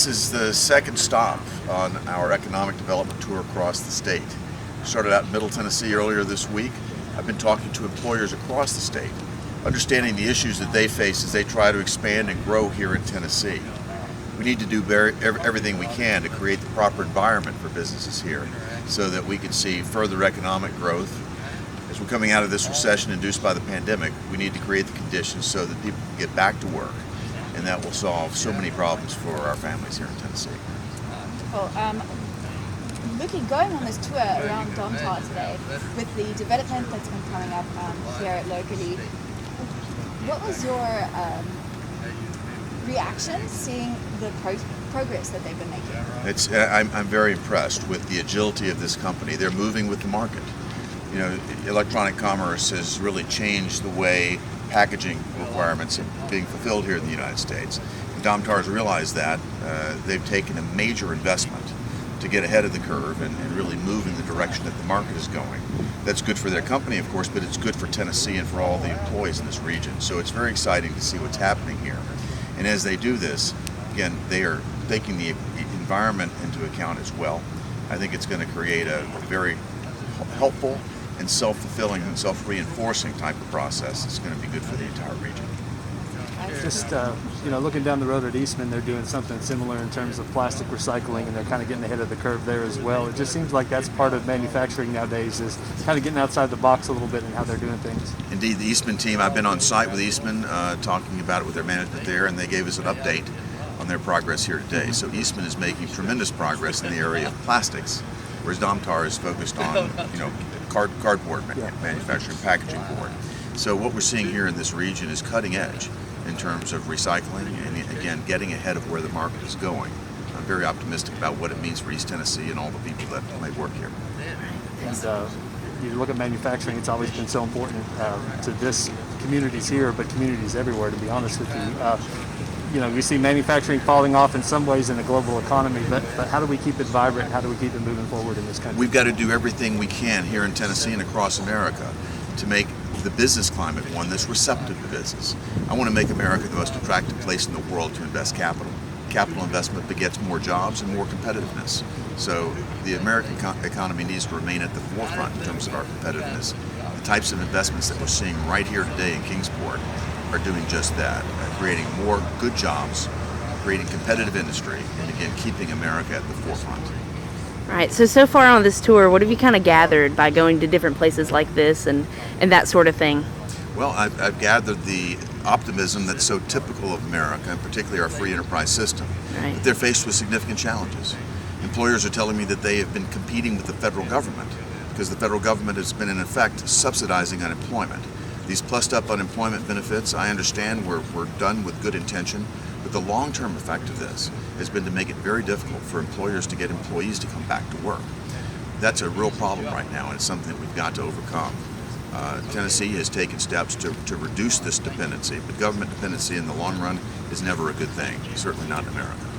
This is the second stop on our economic development tour across the state. We started out in Middle Tennessee earlier this week. I've been talking to employers across the state, understanding the issues that they face as they try to expand and grow here in Tennessee. We need to do everything we can to create the proper environment for businesses here so that we can see further economic growth. As we're coming out of this recession induced by the pandemic, we need to create the conditions so that people can get back to work, and that will solve so many problems for our families here in Tennessee. Well, going on this tour around Domtar today, with the development that's been coming up here locally, what was your reaction seeing the progress that they've been making? I'm very impressed with the agility of this company. They're moving with the market. You know, electronic commerce has really changed the way packaging requirements are being fulfilled here in the United States. And Domtar has realized that. They've taken a major investment to get ahead of the curve and really move in the direction that the market is going. That's good for their company, of course, but it's good for Tennessee and for all the employees in this region. So it's very exciting to see what's happening here. And as they do this, again, they are taking the environment into account as well. I think it's going to create a very helpful and self-fulfilling and self-reinforcing type of process. It's going to be good for the entire region. Just looking down the road at Eastman, they're doing something similar in terms of plastic recycling, and they're kind of getting ahead of the curve there as well. It just seems like that's part of manufacturing nowadays, is kind of getting outside the box a little bit in how they're doing things. Indeed, the Eastman team, I've been on site with Eastman talking about it with their management there, and they gave us an update on their progress here today. So Eastman is making tremendous progress in the area of plastics, whereas Domtar is focused on cardboard manufacturing, packaging board. So what we're seeing here in this region is cutting edge in terms of recycling and, again, getting ahead of where the market is going. I'm very optimistic about what it means for East Tennessee and all the people that may work here. And you look at manufacturing, it's always been so important to this communities here, but communities everywhere, to be honest with you. We see manufacturing falling off in some ways in the global economy, but how do we keep it vibrant? How do we keep it moving forward in this country? We've got to do everything we can here in Tennessee and across America to make the business climate one that's receptive to business. I want to make America the most attractive place in the world to invest capital. Capital investment begets more jobs and more competitiveness. So the American economy needs to remain at the forefront in terms of our competitiveness. The types of investments that we're seeing right here today in Kingsport are doing just that, creating more good jobs, creating competitive industry, and again, keeping America at the forefront. Right. So far on this tour, what have you kind of gathered by going to different places like this and that sort of thing? Well, I've gathered the optimism that's so typical of America, and particularly our free enterprise system. Right. But they're faced with significant challenges. Employers are telling me that they have been competing with the federal government because the federal government has been, in effect, subsidizing unemployment. These plussed up unemployment benefits, I understand, were done with good intention, but the long-term effect of this has been to make it very difficult for employers to get employees to come back to work. That's a real problem right now, and it's something that we've got to overcome. Tennessee has taken steps to reduce this dependency, but government dependency in the long run is never a good thing, certainly not in America.